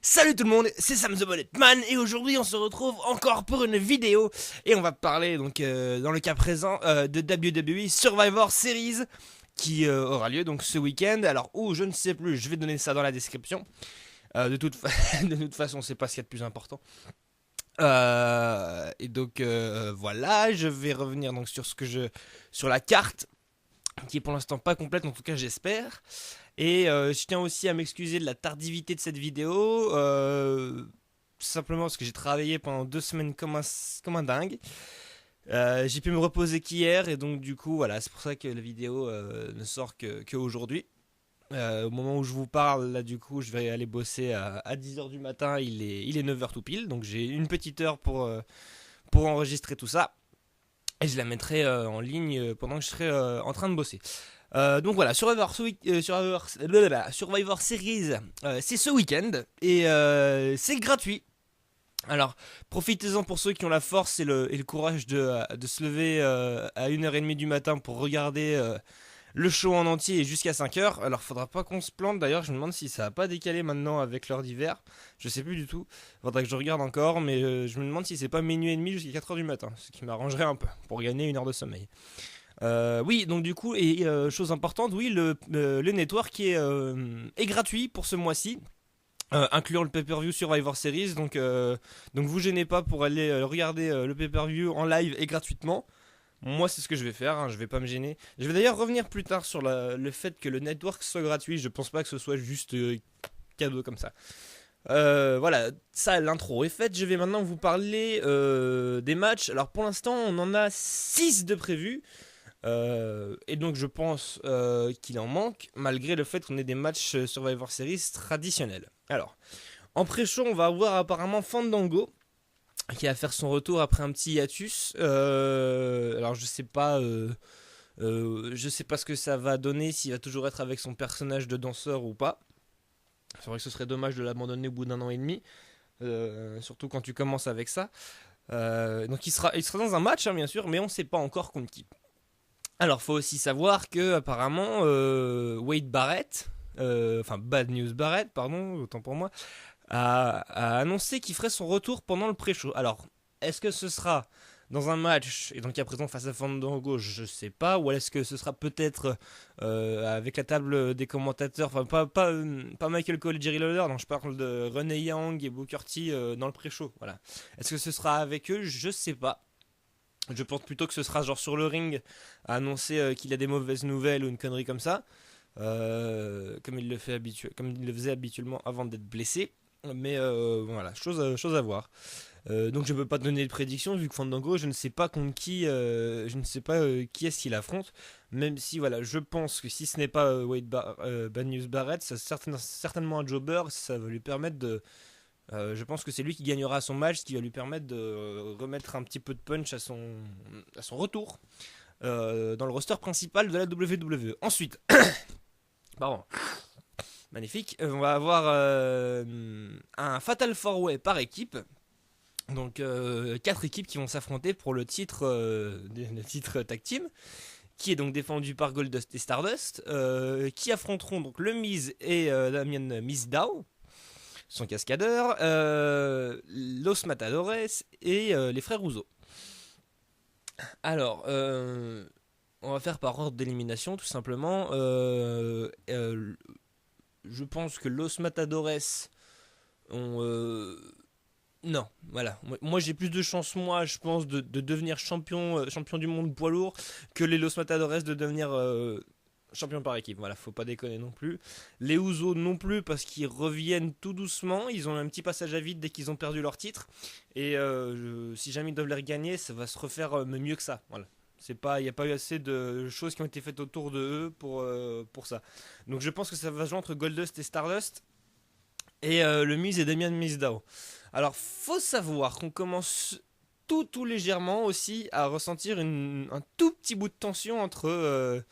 Salut tout le monde, c'est Sam the Bullet Man et aujourd'hui on se retrouve encore pour une vidéo et on va parler donc dans le cas présent de WWE Survivor Series qui aura lieu donc ce week-end. Alors où je ne sais plus, je vais donner ça dans la description. De toute façon c'est pas ce qu'il y a de plus important. Et donc voilà, je vais revenir donc sur la carte qui est pour l'instant pas complète, en tout cas j'espère. Et je tiens aussi à m'excuser de la tardivité de cette vidéo, simplement parce que j'ai travaillé pendant 2 semaines comme un dingue. J'ai pu me reposer qu'hier et donc du coup voilà, c'est pour ça que la vidéo ne sort que aujourd'hui. Au moment où je vous parle, là du coup je vais aller bosser à 10h du matin, il est 9h tout pile, donc j'ai une petite heure pour enregistrer tout ça. Et je la mettrai en ligne pendant que je serai en train de bosser. Donc voilà, Survivor Series, c'est ce week-end et c'est gratuit. Alors profitez-en pour ceux qui ont la force et le courage de se lever à 1h30 du matin pour regarder le show en entier et jusqu'à 5h. Alors faudra pas qu'on se plante, d'ailleurs je me demande si ça a pas décalé maintenant avec l'heure d'hiver. Je sais plus du tout, faudra que je regarde encore, mais je me demande si c'est pas minuit et demi jusqu'à 4h du matin, ce qui m'arrangerait un peu pour gagner une heure de sommeil. Oui, donc du coup, et chose importante, oui, le network est gratuit pour ce mois-ci. Incluant le pay-per-view Survivor Series, donc vous gênez pas pour aller regarder le pay-per-view en live et gratuitement. Moi c'est ce que je vais faire, hein, je vais pas me gêner. Je vais d'ailleurs revenir plus tard sur le fait que le network soit gratuit, je pense pas que ce soit juste cadeau comme ça. Voilà, ça l'intro est faite, je vais maintenant vous parler des matchs. Alors pour l'instant on en a 6 de prévus. Et donc je pense qu'il en manque, malgré le fait qu'on ait des matchs Survivor Series traditionnels. Alors, en pré-show, on va avoir apparemment Fandango, qui va faire son retour après un petit hiatus. Alors je sais pas ce que ça va donner, s'il va toujours être avec son personnage de danseur ou pas. C'est vrai que ce serait dommage de l'abandonner au bout d'un an et demi, surtout quand tu commences avec ça. Donc il sera dans un match, hein, bien sûr, mais on ne sait pas encore contre qui. Alors, faut aussi savoir que apparemment Wade Barrett, enfin Bad News Barrett, pardon, autant pour moi, a annoncé qu'il ferait son retour pendant le pré-show. Alors, est-ce que ce sera dans un match et donc à présent face à Fandango, je sais pas, ou est-ce que ce sera peut-être avec la table des commentateurs, enfin pas Michael Cole et Jerry Lawler, donc je parle de Renee Young et Booker T dans le pré-show, voilà. Est-ce que ce sera avec eux? Je sais pas. Je pense plutôt que ce sera genre sur le ring à annoncer qu'il a des mauvaises nouvelles ou une connerie comme ça, comme il le faisait habituellement avant d'être blessé. Mais voilà, chose à voir. Donc je peux pas te donner de prédiction vu que Fandango, je ne sais pas contre qui, je ne sais pas qui est-ce qu'il affronte. Même si voilà, je pense que si ce n'est pas Bad News Barrett, c'est certainement un jobber, ça va lui permettre de je pense que c'est lui qui gagnera son match, ce qui va lui permettre de remettre un petit peu de punch à son retour dans le roster principal de la WWE. Ensuite, pardon, magnifique, on va avoir un Fatal 4-Way par équipe. Donc 4 équipes qui vont s'affronter pour le titre tag team, qui est donc défendu par Goldust et Stardust, qui affronteront donc le Miz et Damien Mizdow, son cascadeur, Los Matadores et les frères Rouzeau. Alors, on va faire par ordre d'élimination tout simplement. Je pense que Los Matadores ont... non, voilà. Moi j'ai plus de chance, moi, je pense, de devenir champion du monde poids lourd que les Los Matadores de devenir champion par équipe. Voilà, faut pas déconner non plus. Les Usos non plus, parce qu'ils reviennent tout doucement. Ils ont un petit passage à vide dès qu'ils ont perdu leur titre. Et si jamais ils doivent les regagner, ça va se refaire mieux que ça. Voilà. Il n'y a pas eu assez de choses qui ont été faites autour de eux pour ça. Donc je pense que ça va jouer entre Goldust et Stardust. Et le Miz et Damien Mizdow. Alors, faut savoir qu'on commence tout légèrement aussi à ressentir un tout petit bout de tension entre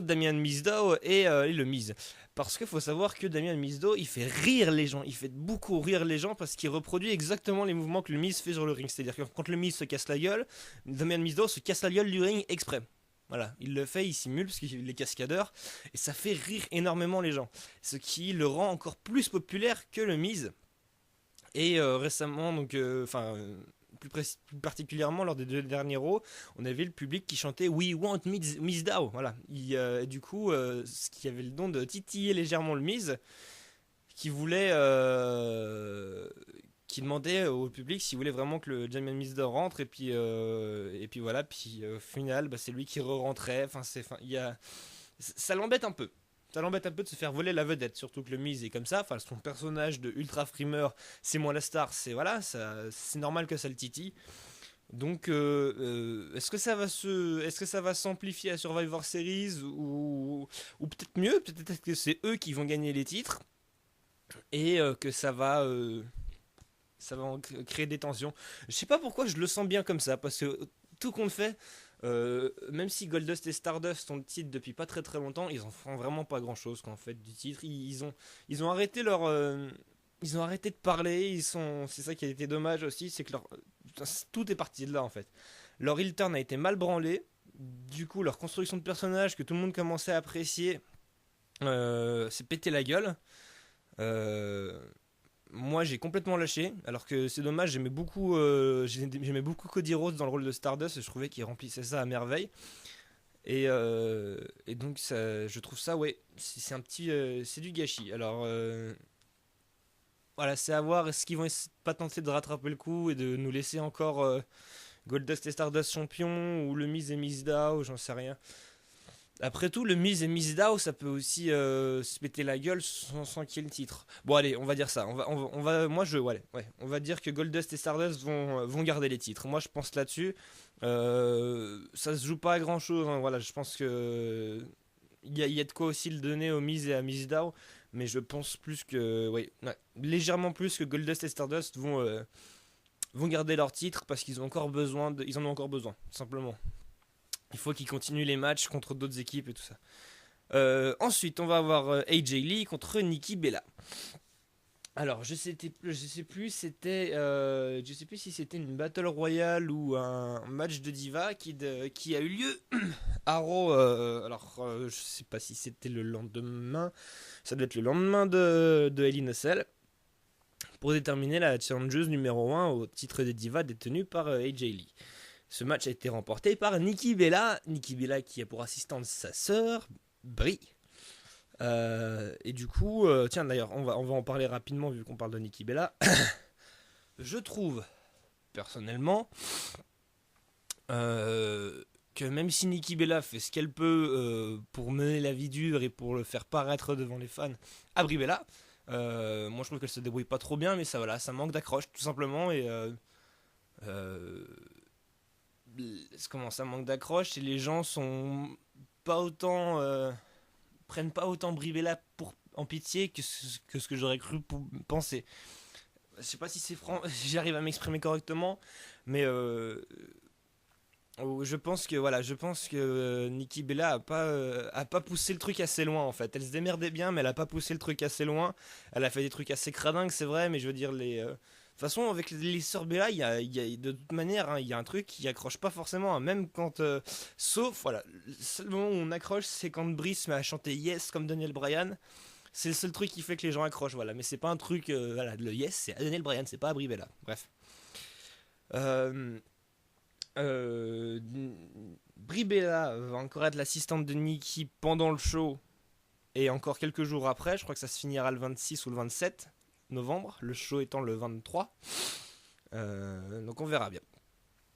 Damien Mizdow et le Miz. Parce qu'il faut savoir que Damien Mizdow, il fait rire les gens. Il fait beaucoup rire les gens parce qu'il reproduit exactement les mouvements que le Miz fait sur le ring. C'est-à-dire que quand le Miz se casse la gueule, Damien Mizdow se casse la gueule du ring exprès. Voilà, il le fait, il simule parce qu'il est cascadeur et ça fait rire énormément les gens. Ce qui le rend encore plus populaire que le Miz. Et récemment, donc, plus particulièrement lors des 2 derniers Raw, on avait le public qui chantait We want Miz Dow. Voilà. Du coup, ce qui avait le don de titiller légèrement le Miz, qui voulait, qui demandait au public s'il voulait vraiment que le Jamie Mizdow rentre, et puis voilà, puis au final, bah, c'est lui qui re-rentrait. Ça l'embête un peu. Ça l'embête un peu de se faire voler la vedette, surtout que le Miz est comme ça. Enfin, son personnage de ultra frimeur, c'est moi la star, c'est voilà, c'est normal que ça le titille. Donc, est-ce que ça va s'amplifier à Survivor Series, ou peut-être mieux, peut-être que c'est eux qui vont gagner les titres et que ça va créer des tensions. Je sais pas pourquoi je le sens bien comme ça, parce que tout compte fait, même si Goldust et Stardust ont le titre depuis pas très très longtemps, ils en font vraiment pas grand chose qu'en fait du titre. Ils ont arrêté ils ont arrêté de parler. C'est ça qui a été dommage aussi, c'est que tout est parti de là en fait. Leur heel turn a été mal branlé. Du coup, leur construction de personnage que tout le monde commençait à apprécier s'est pété la gueule. Euh, Moi j'ai complètement lâché, alors que c'est dommage, j'aimais beaucoup Cody Rhodes dans le rôle de Stardust, et je trouvais qu'il remplissait ça à merveille. Et donc je trouve ça, ouais, c'est du gâchis. Alors voilà, c'est à voir, est-ce qu'ils vont pas tenter de rattraper le coup et de nous laisser encore Goldust et Stardust champions, ou le Miz et Mizdow, j'en sais rien. Après tout, le Miz et Mizdow, ça peut aussi se péter la gueule sans qu'il y ait le titre. Bon, allez, on va dire ça. On va dire que Goldust et Stardust vont garder les titres. Moi, je pense là-dessus. Ça se joue pas à grand-chose, hein. Voilà, je pense que il y a de quoi aussi le donner au Miz et à Mizdow, mais je pense plus que, ouais, légèrement plus que Goldust et Stardust vont garder leur titre parce qu'ils ont encore ils en ont encore besoin, simplement. Il faut qu'ils continuent les matchs contre d'autres équipes et tout ça. Ensuite, on va avoir AJ Lee contre Nikki Bella. Alors, je sais plus si c'était une Battle Royale ou un match de Diva qui a eu lieu à Raw. Je sais pas si c'était le lendemain. Ça doit être le lendemain de Hell in a Cell, pour déterminer la challengeuse numéro 1 au titre des Divas détenue par AJ Lee. Ce match a été remporté par Nikki Bella. Nikki Bella qui a pour assistante sa sœur, Brie. Et du coup, tiens d'ailleurs, on va en parler rapidement vu qu'on parle de Nikki Bella. Je trouve, personnellement, que même si Nikki Bella fait ce qu'elle peut pour mener la vie dure et pour le faire paraître devant les fans à Brie Bella, moi je trouve qu'elle se débrouille pas trop bien, mais ça, voilà, ça manque d'accroche tout simplement. Et comment ça manque d'accroche, et les gens sont pas autant prennent pas autant Brie Bella en pitié que ce que j'aurais cru penser. Je sais pas si si j'arrive à m'exprimer correctement, mais je pense que Nikki Bella a pas poussé le truc assez loin en fait. Elle se démerdait bien, mais elle a pas poussé le truc assez loin. Elle a fait des trucs assez cradingues, c'est vrai, mais je veux dire de toute façon, avec les sœurs Bella, de toute manière, hein, il y a un truc qui accroche pas forcément, hein, même quand. Sauf, voilà, le seul moment où on accroche, c'est quand Brie se met à chanter Yes comme Daniel Bryan. C'est le seul truc qui fait que les gens accrochent, voilà. Mais c'est pas un truc. Voilà, le Yes, c'est à Daniel Bryan, c'est pas à Brie Bella. Bref. Euh, euh, Brie Bella va encore être l'assistante de Nikki pendant le show et encore quelques jours après. Je crois que ça se finira le 26 ou le 27 novembre, le show étant le 23. Donc on verra bien.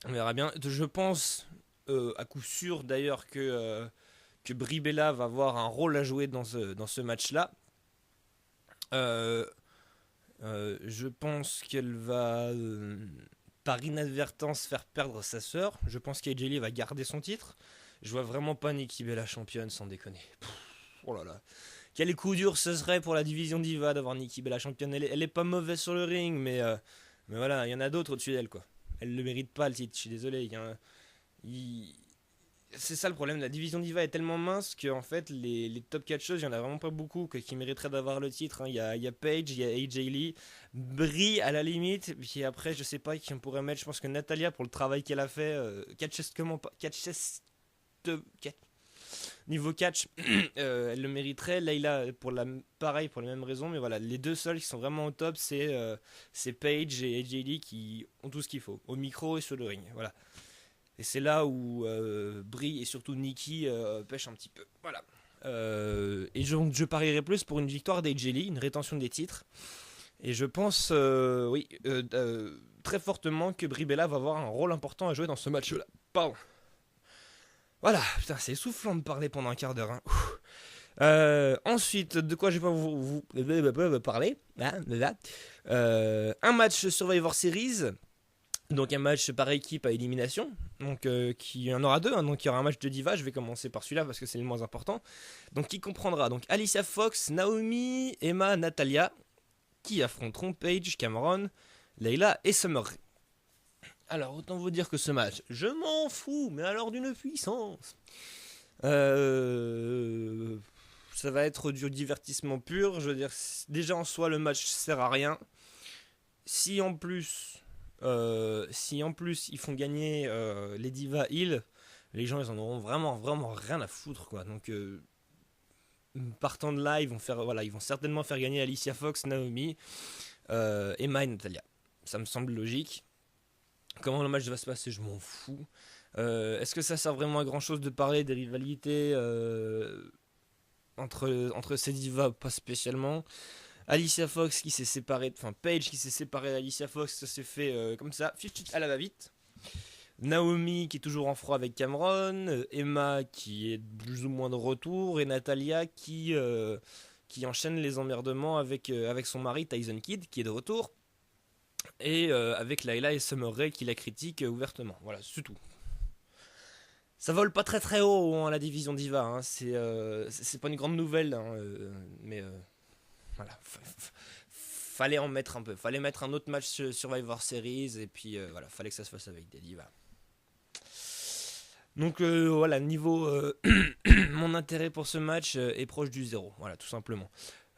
On verra bien. Je pense à coup sûr d'ailleurs que Brie Bella va avoir un rôle à jouer dans ce match-là. Je pense qu'elle va par inadvertance faire perdre sa sœur. Je pense qu'AJ Lee va garder son titre. Je vois vraiment pas Nikki Bella championne, sans déconner. Oh là là. Quel coup dur ce serait pour la division Diva d'avoir Nikki Bella championne. Elle est pas mauvaise sur le ring, mais voilà, il y en a d'autres au-dessus d'elle, quoi. Elle ne mérite pas le titre, je suis désolé. C'est ça le problème, la division Diva est tellement mince que en fait les top catcheuses, il y en a vraiment pas beaucoup qui mériteraient d'avoir le titre, hein. Il y a Paige, il y a AJ Lee, Brie à la limite, puis après je sais pas qui on pourrait mettre. Je pense que Natalia, pour le travail qu'elle a fait, catcheuse comment pas, catcheuse, Niveau catch, elle le mériterait. Layla, pareil, pour les mêmes raisons. Mais voilà, les deux seuls qui sont vraiment au top, c'est Paige et AJ Lee qui ont tout ce qu'il faut, au micro et sur le ring. Voilà. Et c'est là où Brie et surtout Nikki pêchent un petit peu. Voilà. Et je parierais plus pour une victoire d'AJ Lee, une rétention des titres. Et je pense, très fortement que Brie Bella va avoir un rôle important à jouer dans ce match-là. Pardon. Voilà, putain, c'est essoufflant de parler pendant un quart d'heure. Hein. Ensuite, de quoi je vais pas vous parler un match Survivor Series. Donc un match par équipe à élimination. Donc qui y en aura deux. Hein, donc il y aura un match de diva. Je vais commencer par celui-là parce que c'est le moins important. Donc qui comprendra donc Alicia Fox, Naomi, Emma, Natalia, qui affronteront Paige, Cameron, Layla et Summer Rae. Alors autant vous dire que ce match, je m'en fous, mais alors d'une puissance. Ça va être du divertissement pur. Je veux dire, déjà en soi le match sert à rien. Si en plus ils font gagner les Diva Hill, les gens ils en auront vraiment rien à foutre quoi. Donc partant de là, ils vont certainement faire gagner Alicia Fox, Naomi, Emma et Natalia. Ça me semble logique. Comment le match va se passer, je m'en fous. Est-ce que ça sert vraiment à grand chose de parler des rivalités entre ces divas? Pas spécialement. Alicia Fox qui s'est séparée, enfin Paige qui s'est séparée d'Alicia Fox, ça s'est fait comme ça, à la va-vite. Naomi qui est toujours en froid avec Cameron, Emma qui est plus ou moins de retour, et Natalia qui enchaîne les emmerdements avec son mari Tyson Kidd qui est de retour, et avec Layla et Summer Rae qui la critiquent ouvertement. Voilà, c'est tout. Ça vole pas très très haut hein, la division Diva, hein. C'est pas une grande nouvelle, hein, mais voilà, fallait en mettre un peu. Fallait mettre un autre match sur Survivor Series. Et puis voilà, fallait que ça se fasse avec des divas. Donc voilà, niveau. Mon intérêt pour ce match est proche du zéro. Voilà, tout simplement.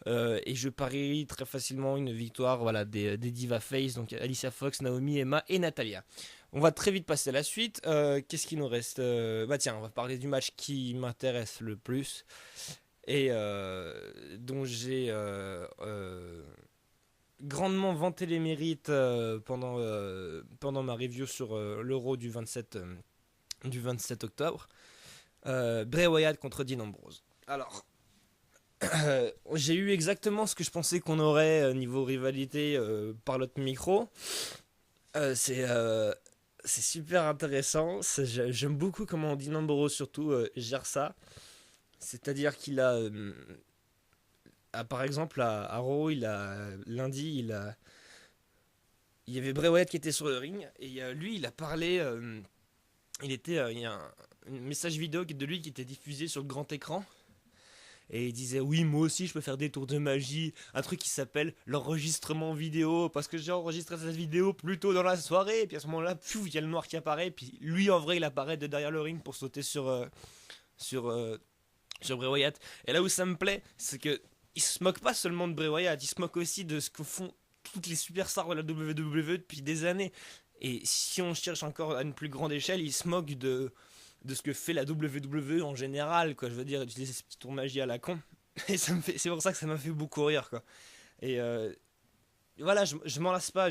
Et je parie très facilement une victoire voilà, des Diva Face. Donc Alicia Fox, Naomi, Emma et Natalia. On va très vite passer à la suite. Qu'est-ce qu'il nous reste Bah tiens, on va parler du match qui m'intéresse le plus. Et dont j'ai grandement vanté les mérites pendant ma review sur l'Euro du 27 octobre. Bray Wyatt contre Dean Ambrose. Alors, j'ai eu exactement ce que je pensais qu'on aurait niveau rivalité par l'autre micro. C'est super intéressant. J'aime beaucoup comment Dean Ambrose surtout gère ça. C'est-à-dire qu'il a, par exemple, à Raw, lundi, il y avait Bray Wyatt qui était sur le ring, et lui, il a parlé, il y a un message vidéo de lui qui était diffusé sur le grand écran, et il disait, oui, moi aussi, je peux faire des tours de magie, un truc qui s'appelle l'enregistrement vidéo, parce que j'ai enregistré cette vidéo plus tôt dans la soirée, et puis à ce moment-là, il y a le noir qui apparaît, puis lui, en vrai, il apparaît de derrière le ring pour sauter sur Bray Wyatt. Et là où ça me plaît, c'est que il se moque pas seulement de Bray Wyatt, il se moque aussi de ce que font toutes les superstars de la WWE depuis des années. Et si on cherche encore à une plus grande échelle, il se moque de ce que fait la WWE en général, quoi. Je veux dire, utiliser ces petits tours magie à la con. Et c'est pour ça que ça m'a fait beaucoup rire, quoi. Et voilà, je m'en lasse pas,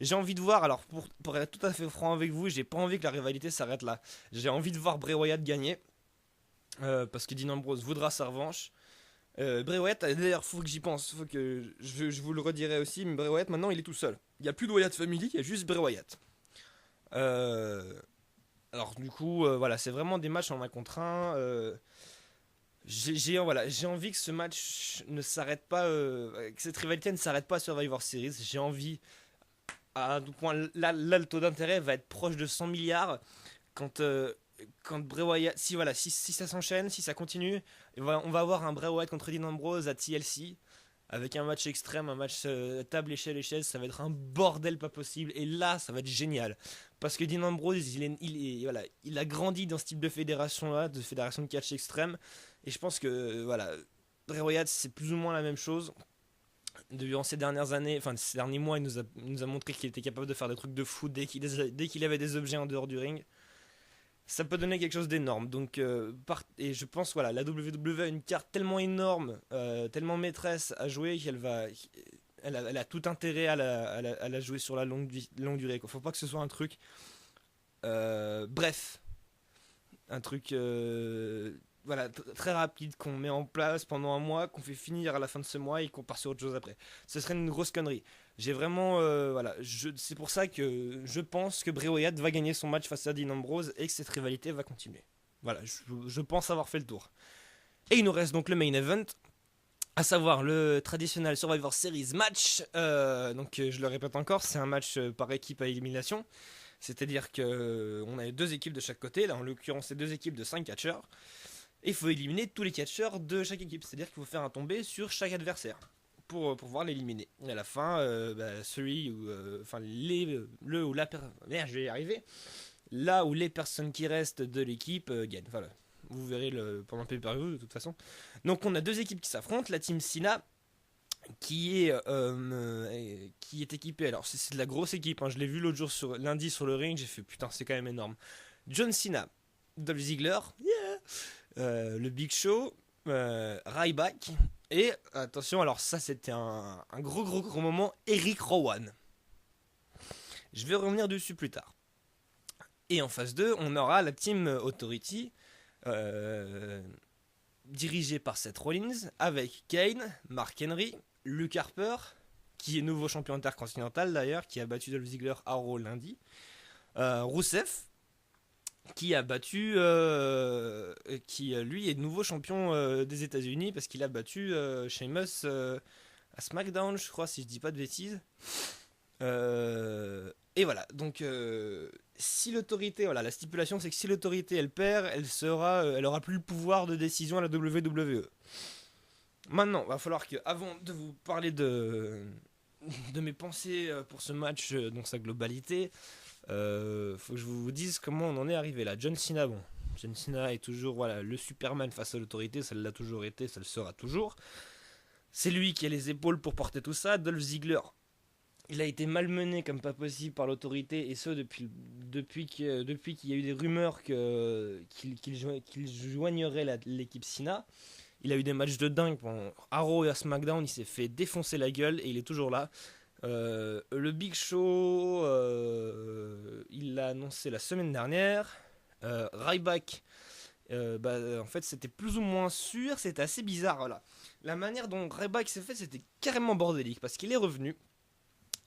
J'ai envie de voir, alors pour être tout à fait franc avec vous, j'ai pas envie que la rivalité s'arrête là. J'ai envie de voir Bray Wyatt gagner. Parce que Dean Ambrose voudra sa revanche. Bray Wyatt, d'ailleurs, faut que j'y pense. Faut que je vous le redirai aussi. Mais Bray Wyatt, maintenant, il est tout seul. Il n'y a plus de Wyatt Family, il y a juste Bray Wyatt. Alors, du coup, voilà, c'est vraiment des matchs en un contre un. J'ai envie que ce match ne s'arrête pas, que cette rivalité ne s'arrête pas à Survivor Series. J'ai envie, à un point, là, le taux d'intérêt va être proche de 100 milliards quand. Quand Bray Wyatt, si ça s'enchaîne, si ça continue, on va avoir un Bray Wyatt contre Dean Ambrose à TLC avec un match extrême, un match table, échelle, ça va être un bordel pas possible, et là ça va être génial parce que Dean Ambrose il a grandi dans ce type de fédération là, de fédération de catch extrême, et je pense que voilà, Bray Wyatt c'est plus ou moins la même chose. Durant ces dernières années, enfin ces derniers mois, il nous a montré qu'il était capable de faire des trucs de fou dès qu'il avait des objets en dehors du ring. ça peut donner quelque chose d'énorme. Donc, et je pense, voilà, la WWE a une carte tellement énorme, tellement maîtresse à jouer qu'elle va. Elle a tout intérêt à la jouer sur la longue durée, quoi. Faut pas que ce soit un truc. Bref, un truc voilà, très rapide qu'on met en place pendant un mois, qu'on fait finir à la fin de ce mois et qu'on part sur autre chose après. Ce serait une grosse connerie. J'ai vraiment voilà, c'est pour ça que je pense que Bray Wyatt va gagner son match face à Dean Ambrose et que cette rivalité va continuer. Voilà, je pense avoir fait le tour. Et il nous reste donc le main event, à savoir le traditionnel Survivor Series match. Donc je le répète encore, c'est un match par équipe à élimination. C'est-à-dire qu'on a deux équipes de chaque côté. Là, en l'occurrence, c'est deux équipes de 5 catcheurs. Et il faut éliminer tous les catcheurs de chaque équipe. C'est-à-dire qu'il faut faire un tombé sur chaque adversaire pour pouvoir l'éliminer. Et à la fin, celui ou enfin le ou la personne. Merde, je vais y arriver. Là où les personnes qui restent de l'équipe gagnent. Voilà. Vous verrez pendant le pay-per-view de toute façon. Donc on a deux équipes qui s'affrontent. La team Cena qui est équipée. Alors c'est de la grosse équipe. Hein. Je l'ai vu l'autre jour lundi sur le ring. J'ai fait putain, c'est quand même énorme. John Cena, Dolph Ziggler, le Big Show, Ryback et attention. Alors ça c'était un gros moment. Eric Rowan. Je vais revenir dessus plus tard. Et en phase 2, on aura la Team Authority, dirigée par Seth Rollins, avec Kane, Mark Henry, Luke Harper, qui est nouveau champion intercontinental d'ailleurs, qui a battu Dolph Ziggler à Raw lundi, Rusev, qui a battu, qui lui est nouveau champion des États-Unis parce qu'il a battu Sheamus à SmackDown, je crois, si je dis pas de bêtises. Et voilà, donc si l'autorité, voilà, la stipulation c'est que si l'autorité elle perd, elle aura plus le pouvoir de décision à la WWE. Maintenant, va falloir que, avant de vous parler de mes pensées pour ce match dans sa globalité, faut que je vous dise comment on en est arrivé là. John Cena, bon, John Cena est toujours voilà, le Superman face à l'autorité, ça l'a toujours été, ça le sera toujours. C'est lui qui a les épaules pour porter tout ça. Dolph Ziggler, il a été malmené comme pas possible par l'autorité, et ce depuis qu'il y a eu des rumeurs qu'il joignerait l'équipe Cena. Il a eu des matchs de dingue pendant Raw et à SmackDown, il s'est fait défoncer la gueule et il est toujours là. Le Big Show, il l'a annoncé la semaine dernière. Ryback, en fait c'était plus ou moins sûr, c'était assez bizarre. Voilà. La manière dont Ryback s'est fait, c'était carrément bordélique parce qu'il est revenu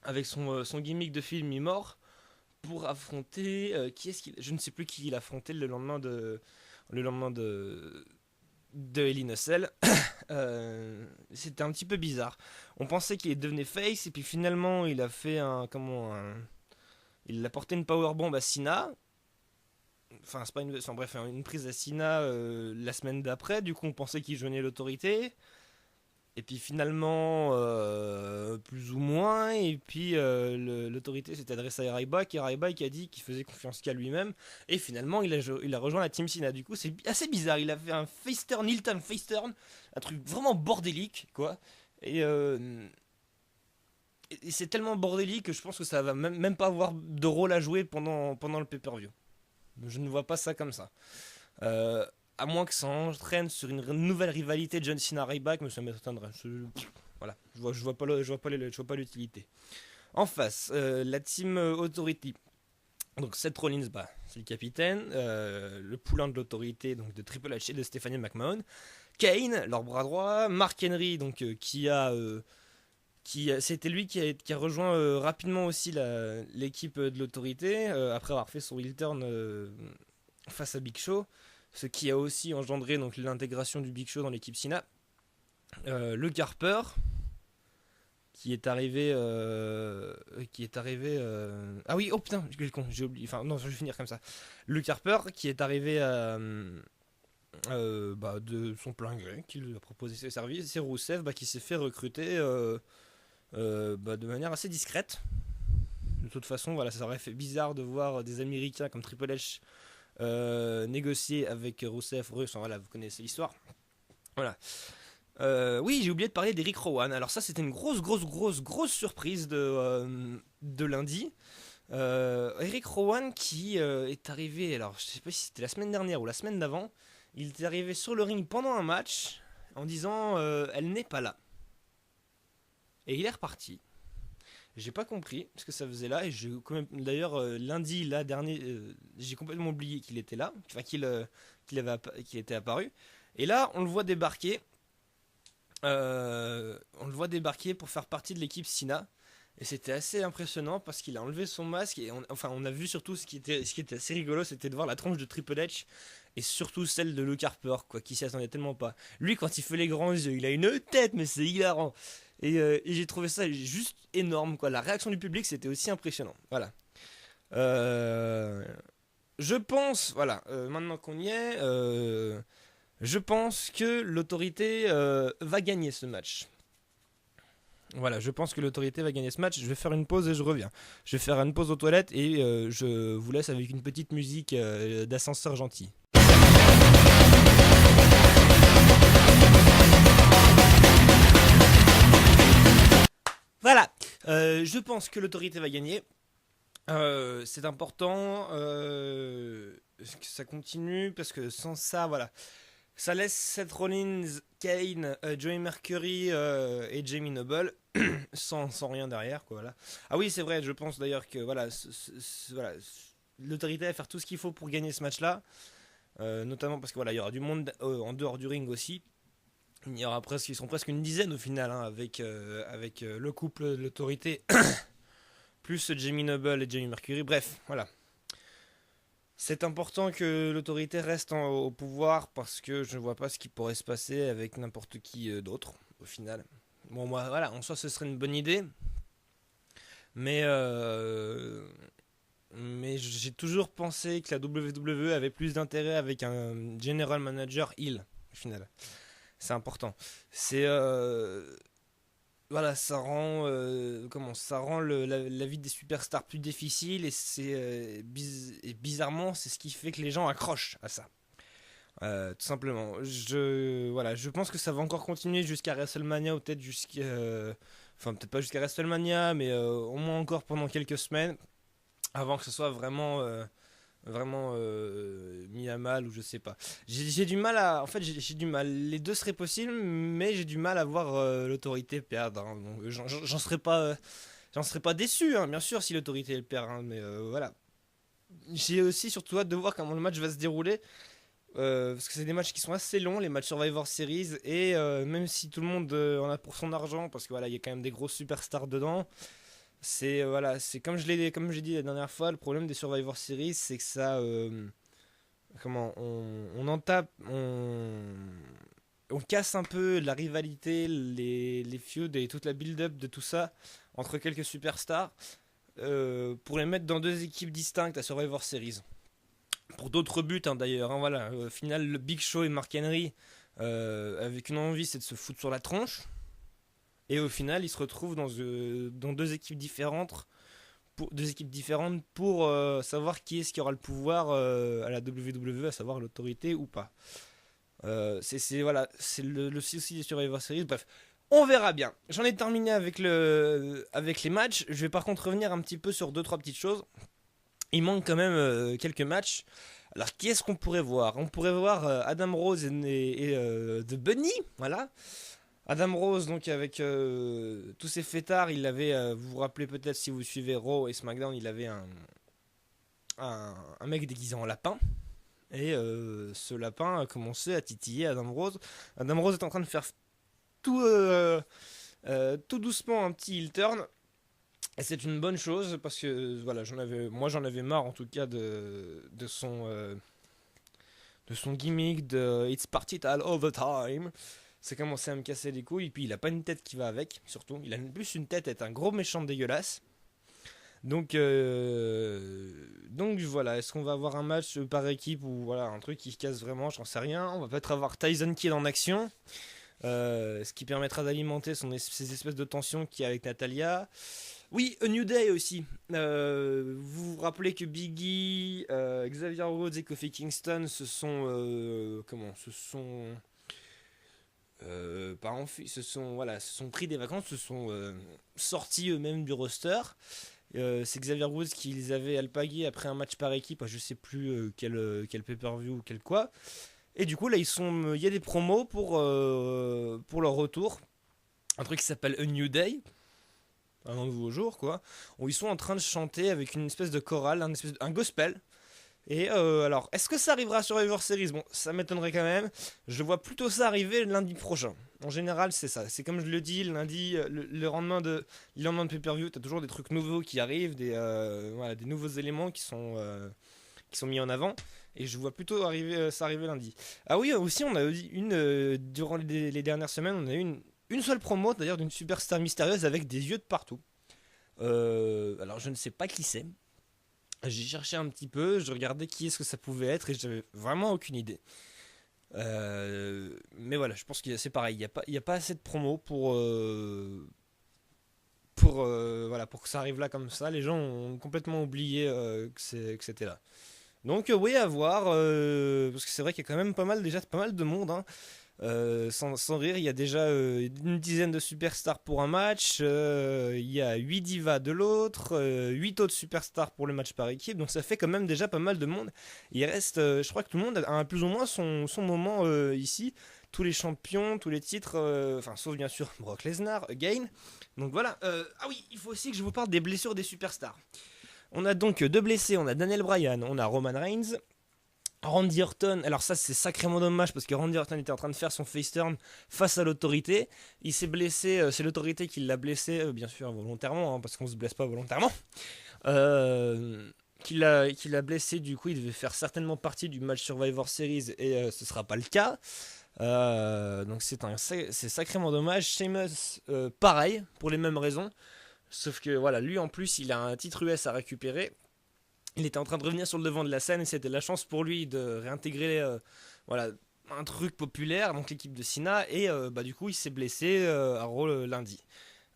avec son gimmick de film mi-mort pour affronter je ne sais plus qui il affrontait le lendemain de Hell in a Cell. C'était un petit peu bizarre. On pensait qu'il devenait face et puis finalement il a fait il a porté une powerbomb à Cena. Enfin c'est pas une prise à Cena la semaine d'après. Du coup on pensait qu'il joignait l'autorité. Et puis finalement, plus ou moins, et puis l'autorité s'est adressée à Ryback, et Ryback a dit qu'il faisait confiance qu'à lui-même, et finalement il a rejoint la Team Cena. Du coup c'est assez bizarre, il a fait un face turn, heel turn, face turn, un truc vraiment bordélique, quoi. Et c'est tellement bordélique que je pense que ça va même pas avoir de rôle à jouer pendant le pay-per-view. Je ne vois pas ça comme ça. À moins que ça entraîne sur une nouvelle rivalité John Cena-Ryback, mais ça m'étonnerait. Voilà, je vois pas l'utilité. En face, la Team Authority. Donc Seth Rollins, c'est le capitaine, le poulain de l'autorité, donc de Triple H et de Stephanie McMahon. Kane, leur bras droit. Mark Henry, donc c'était lui qui a rejoint rapidement aussi l'équipe de l'autorité après avoir fait son heel turn face à Big Show. Ce qui a aussi engendré donc l'intégration du Big Show dans l'équipe Cena. Le Harper, qui est arrivé. Ah oui, oh putain, j'ai oublié. Enfin, non, je vais finir comme ça. Le Harper, qui est arrivé de son plein gré, qui lui a proposé ses services. C'est Rusev qui s'est fait recruter de manière assez discrète. De toute façon, voilà, ça aurait fait bizarre de voir des Américains comme Triple H négocier avec Rusev, voilà, vous connaissez l'histoire. Voilà. Oui, j'ai oublié de parler d'Eric Rowan. Alors ça, c'était une grosse surprise de lundi. Eric Rowan qui est arrivé, alors je sais pas si c'était la semaine dernière ou la semaine d'avant, il est arrivé sur le ring pendant un match en disant elle n'est pas là. Et il est reparti. J'ai pas compris ce que ça faisait là et d'ailleurs lundi là dernier j'ai complètement oublié qu'il était là, enfin qu'il était apparu. Et là on le voit débarquer, pour faire partie de l'équipe Sina. Et c'était assez impressionnant parce qu'il a enlevé son masque et on a vu surtout ce qui était assez rigolo, c'était de voir la tronche de Triple H et surtout celle de Luke Harper, quoi, qui s'y attendait tellement pas. Lui, quand il fait les grands yeux, il a une tête, mais c'est hilarant. Et j'ai trouvé ça juste énorme, quoi. La réaction du public, c'était aussi impressionnant. Voilà. Euh, je pense, voilà, maintenant qu'on y est, je pense que l'autorité va gagner ce match. Voilà, je pense que l'autorité va gagner ce match. Je vais faire une pause et je reviens. Je vais faire une pause aux toilettes et je vous laisse avec une petite musique d'ascenseur gentil. Voilà, je pense que l'autorité va gagner. C'est important que ça continue parce que sans ça, voilà, ça laisse Seth Rollins, Kane, Joey Mercury et Jamie Noble sans rien derrière, quoi. Voilà. Ah oui, c'est vrai. Je pense d'ailleurs que voilà, voilà, l'autorité va faire tout ce qu'il faut pour gagner ce match-là, notamment parce que voilà, il y aura du monde en dehors du ring aussi. Il y aura presque, ils sont presque une dizaine au final, hein, avec le couple de l'autorité plus Jamie Noble et Jamie Mercury. Bref, voilà. C'est important que l'autorité reste au pouvoir parce que je ne vois pas ce qui pourrait se passer avec n'importe qui d'autre au final. Bon, moi, voilà, en soi, ce serait une bonne idée, mais j'ai toujours pensé que la WWE avait plus d'intérêt avec un general manager heel au final. C'est important. C'est voilà, ça rend la vie des superstars plus difficile et et bizarrement c'est ce qui fait que les gens accrochent à ça. Tout simplement. Voilà, je pense que ça va encore continuer jusqu'à WrestleMania ou peut-être enfin peut-être pas jusqu'à WrestleMania, mais au moins encore pendant quelques semaines avant que ce soit vraiment mis à mal ou je sais pas. J'ai du mal à, en fait j'ai du mal. Les deux seraient possibles, mais j'ai du mal à voir l'autorité perdre, hein. Donc j'en serais pas déçu, hein, bien sûr si l'autorité le perd, hein, mais voilà. J'ai aussi surtout hâte de voir comment le match va se dérouler. Parce que c'est des matchs qui sont assez longs, les matchs Survivor Series, et même si tout le monde en a pour son argent, parce que voilà, il y a quand même des grosses superstars dedans, voilà, c'est comme j'ai dit la dernière fois, le problème des Survivor Series, c'est que ça, on en tape, on casse un peu la rivalité, les feuds et toute la build-up de tout ça entre quelques superstars pour les mettre dans deux équipes distinctes à Survivor Series. Pour d'autres buts, hein, d'ailleurs, hein, voilà. Au final, le Big Show et Mark Henry, avec une envie, c'est de se foutre sur la tronche. Et au final, ils se retrouvent dans deux équipes différentes pour savoir qui est-ce qui aura le pouvoir à la WWE, à savoir l'autorité ou pas. Voilà, c'est le souci des Survivor Series. Bref, on verra bien. J'en ai terminé avec les matchs. Je vais par contre revenir un petit peu sur deux trois petites choses. Il manque quand même quelques matchs. Alors, qui est-ce qu'on pourrait voir? On pourrait voir Adam Rose et The Bunny, voilà. Adam Rose, donc avec tous ces fêtards, vous vous rappelez peut-être si vous suivez Raw et SmackDown, il avait un mec déguisé en lapin. Et ce lapin a commencé à titiller Adam Rose. Adam Rose est en train de faire tout, tout doucement un petit heel turn. Et c'est une bonne chose parce que voilà, moi j'en avais marre en tout cas de son gimmick de It's party all the time. C'est commencé à me casser les couilles. Et puis il a pas une tête qui va avec, surtout. Il a plus une tête, être un gros méchant dégueulasse. Donc voilà, est-ce qu'on va avoir un match par équipe ou voilà, un truc qui se casse vraiment? J'en sais rien. On va peut-être avoir Tyson Kidd en action. Ce qui permettra d'alimenter ces espèces de tensions qu'il y a avec Natalia. Oui, A New Day aussi. Vous vous rappelez que Biggie, Xavier Woods et Kofi Kingston se sont pris des vacances, se sont sortis eux-mêmes du roster. C'est Xavier Woods qui les avait alpagués après un match par équipe, je sais plus quel pay-per-view ou quel quoi. Et du coup là il y a des promos pour leur retour. Un truc qui s'appelle A New Day, un nouveau jour quoi, où ils sont en train de chanter avec une espèce de chorale, un gospel. Et alors, est-ce que ça arrivera sur Survivor Series? Bon, ça m'étonnerait quand même. Je vois plutôt ça arriver lundi prochain. En général, c'est ça. C'est comme je le dis, lundi, le lendemain de pay-per-view, t'as toujours des trucs nouveaux qui arrivent, voilà, des nouveaux éléments qui sont mis en avant. Et je vois plutôt ça arriver lundi. Ah oui, aussi, on a eu durant les dernières semaines, on a eu une seule promo, d'ailleurs, d'une superstar mystérieuse avec des yeux de partout. Alors, je ne sais pas qui c'est. J'ai cherché un petit peu, je regardais qui est-ce que ça pouvait être et j'avais vraiment aucune idée. Mais voilà, je pense que c'est pareil, il y a pas assez de promos voilà, pour que ça arrive là comme ça. Les gens ont complètement oublié que c'était là. Donc oui, à voir, parce que c'est vrai qu'il y a quand même déjà pas mal de monde, hein. Sans rire, il y a déjà une dizaine de superstars pour un match, il y a 8 divas de l'autre, 8 autres superstars pour le match par équipe, donc ça fait quand même déjà pas mal de monde. Il reste, je crois que tout le monde a plus ou moins son moment ici, tous les champions, tous les titres, enfin sauf bien sûr Brock Lesnar, again. Donc voilà, ah oui, il faut aussi que je vous parle des blessures des superstars. On a donc deux blessés, on a Daniel Bryan, on a Roman Reigns. Randy Orton, alors ça c'est sacrément dommage parce que Randy Orton était en train de faire son face turn face à l'autorité. Il s'est blessé, c'est l'autorité qui l'a blessé, bien sûr volontairement, hein, parce qu'on se blesse pas volontairement. Qui l'a blessé, du coup il devait faire certainement partie du match Survivor Series et ce sera pas le cas. Donc c'est sacrément dommage. Sheamus, pareil, pour les mêmes raisons. Sauf que voilà, lui en plus il a un titre US à récupérer. Il était en train de revenir sur le devant de la scène et c'était la chance pour lui de réintégrer voilà, un truc populaire, donc l'équipe de Cena. Et du coup, il s'est blessé à Raw lundi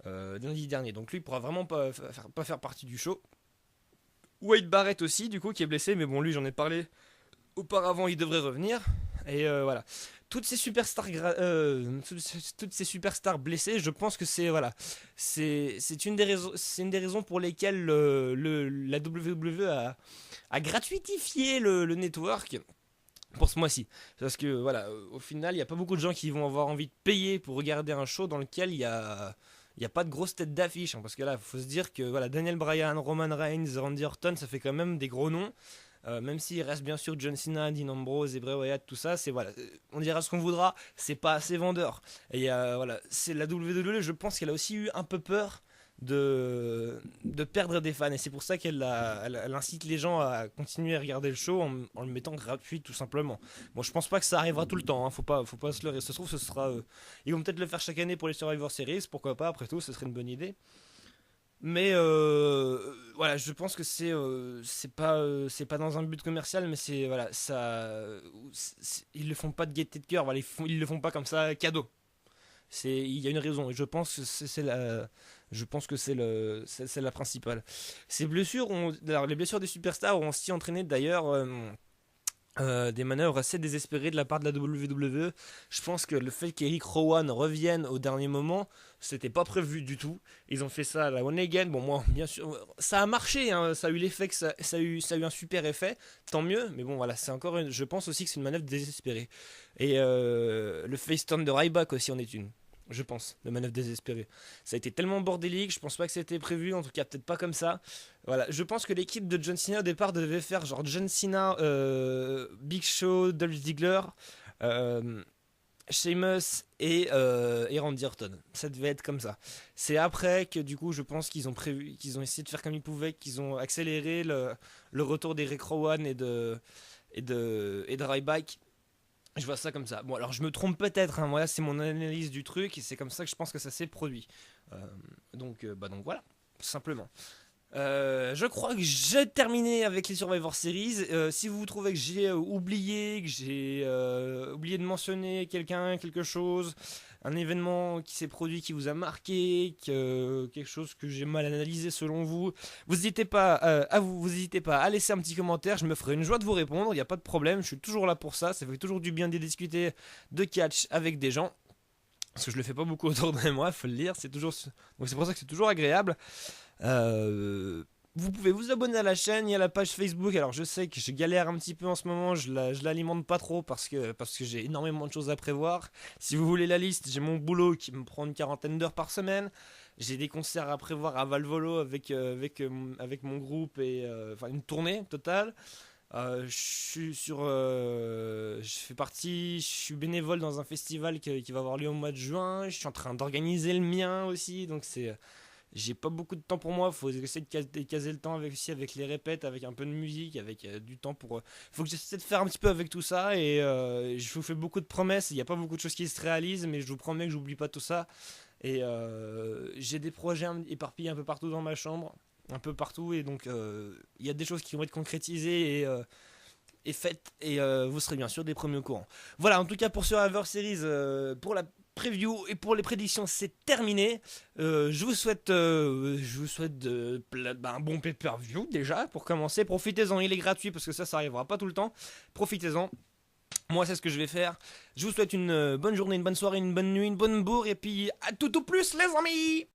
dernier. Donc lui, il pourra vraiment pas faire partie du show. Wade Barrett aussi, du coup, qui est blessé, mais bon, lui, j'en ai parlé auparavant, il devrait revenir. Et voilà. Toutes ces superstars blessées, je pense que c'est une des raisons pour lesquelles la WWE a gratuitifié le network pour ce mois-ci. Parce que voilà, au final, il n'y a pas beaucoup de gens qui vont avoir envie de payer pour regarder un show dans lequel il y a pas de grosse tête d'affiche, hein, parce que là, il faut se dire que voilà, Daniel Bryan, Roman Reigns, Randy Orton, ça fait quand même des gros noms. Même s'il reste bien sûr John Cena, Dean Ambrose, Bray Wyatt, tout ça, c'est voilà, on dira ce qu'on voudra, c'est pas assez vendeur. Et voilà, c'est la WWE, je pense qu'elle a aussi eu un peu peur de perdre des fans, et c'est pour ça elle incite les gens à continuer à regarder le show en le mettant gratuit tout simplement. Bon, je pense pas que ça arrivera tout le temps, hein, faut pas se leurrer. Se trouve, ils vont peut-être le faire chaque année pour les Survivor Series, pourquoi pas, après tout, ce serait une bonne idée. Mais voilà, je pense que c'est pas dans un but commercial, mais c'est voilà, ils le font pas de gaieté de cœur, voilà, ils le font pas comme ça cadeau. Il y a une raison et je pense que c'est la principale. Alors, les blessures des superstars ont aussi entraîné d'ailleurs des manœuvres assez désespérées de la part de la WWE. Je pense que le fait qu'Eric Rowan revienne au dernier moment, c'était pas prévu du tout. Ils ont fait ça à la One Again. Bon, moi, bien sûr, ça a marché, hein, ça a eu l'effet que ça a eu un super effet, tant mieux. Mais bon, voilà, je pense aussi que c'est une manœuvre désespérée. Et le face turn de Ryback aussi en est une. Je pense, de manœuvre désespérée. Ça a été tellement bordélique, je pense pas que c'était prévu, en tout cas peut-être pas comme ça. Voilà, je pense que l'équipe de John Cena au départ devait faire genre John Cena, Big Show, Dolph Ziggler, euh, Sheamus et Randy Orton. Ça devait être comme ça. C'est après que du coup je pense qu'ils ont essayé de faire comme ils pouvaient, qu'ils ont accéléré le retour d'Eric Rowan et de Ryback. Je vois ça comme ça. Bon, alors je me trompe peut-être, hein. Voilà, c'est mon analyse du truc et c'est comme ça que je pense que ça s'est produit. Euh, donc voilà, simplement. Je crois que j'ai terminé avec les Survivor Series. Si vous trouvez que j'ai oublié, oublié de mentionner quelque chose, un événement qui s'est produit, qui vous a marqué, quelque chose que j'ai mal analysé selon vous, vous n'hésitez pas à laisser un petit commentaire. Je me ferai une joie de vous répondre. Il n'y a pas de problème. Je suis toujours là pour ça. Ça fait toujours du bien de discuter de catch avec des gens. Parce que je le fais pas beaucoup autour de moi, faut le dire. Donc c'est pour ça que c'est toujours agréable. Vous pouvez vous abonner à la chaîne, il y a la page Facebook. Alors je sais que je galère un petit peu en ce moment, je l'alimente pas trop parce que j'ai énormément de choses à prévoir. Si vous voulez la liste, j'ai mon boulot qui me prend une quarantaine d'heures par semaine. J'ai des concerts à prévoir à Valvolo avec mon groupe et enfin une tournée totale. Je fais partie, je suis bénévole dans un festival qui va avoir lieu au mois de juin. Je suis en train d'organiser le mien aussi, donc j'ai pas beaucoup de temps pour moi. Faut essayer de caser le temps avec les répètes, avec un peu de musique, avec du temps pour. Faut que j'essaie de faire un petit peu avec tout ça et je vous fais beaucoup de promesses. Il n'y a pas beaucoup de choses qui se réalisent, mais je vous promets que j'oublie pas tout ça. Et j'ai des projets éparpillés un peu partout dans ma chambre, un peu partout, et donc il y a des choses qui vont être concrétisées et faites, et vous serez bien sûr des premiers au courant. Voilà, en tout cas pour Survivor Series, pour la preview et pour les prédictions, c'est terminé. Un bon pay-per-view déjà pour commencer. Profitez-en, il est gratuit parce que ça arrivera pas tout le temps. Profitez-en. Moi, c'est ce que je vais faire. Je vous souhaite une bonne journée, une bonne soirée, une bonne nuit, une bonne bourre, et puis à tout au plus, les amis!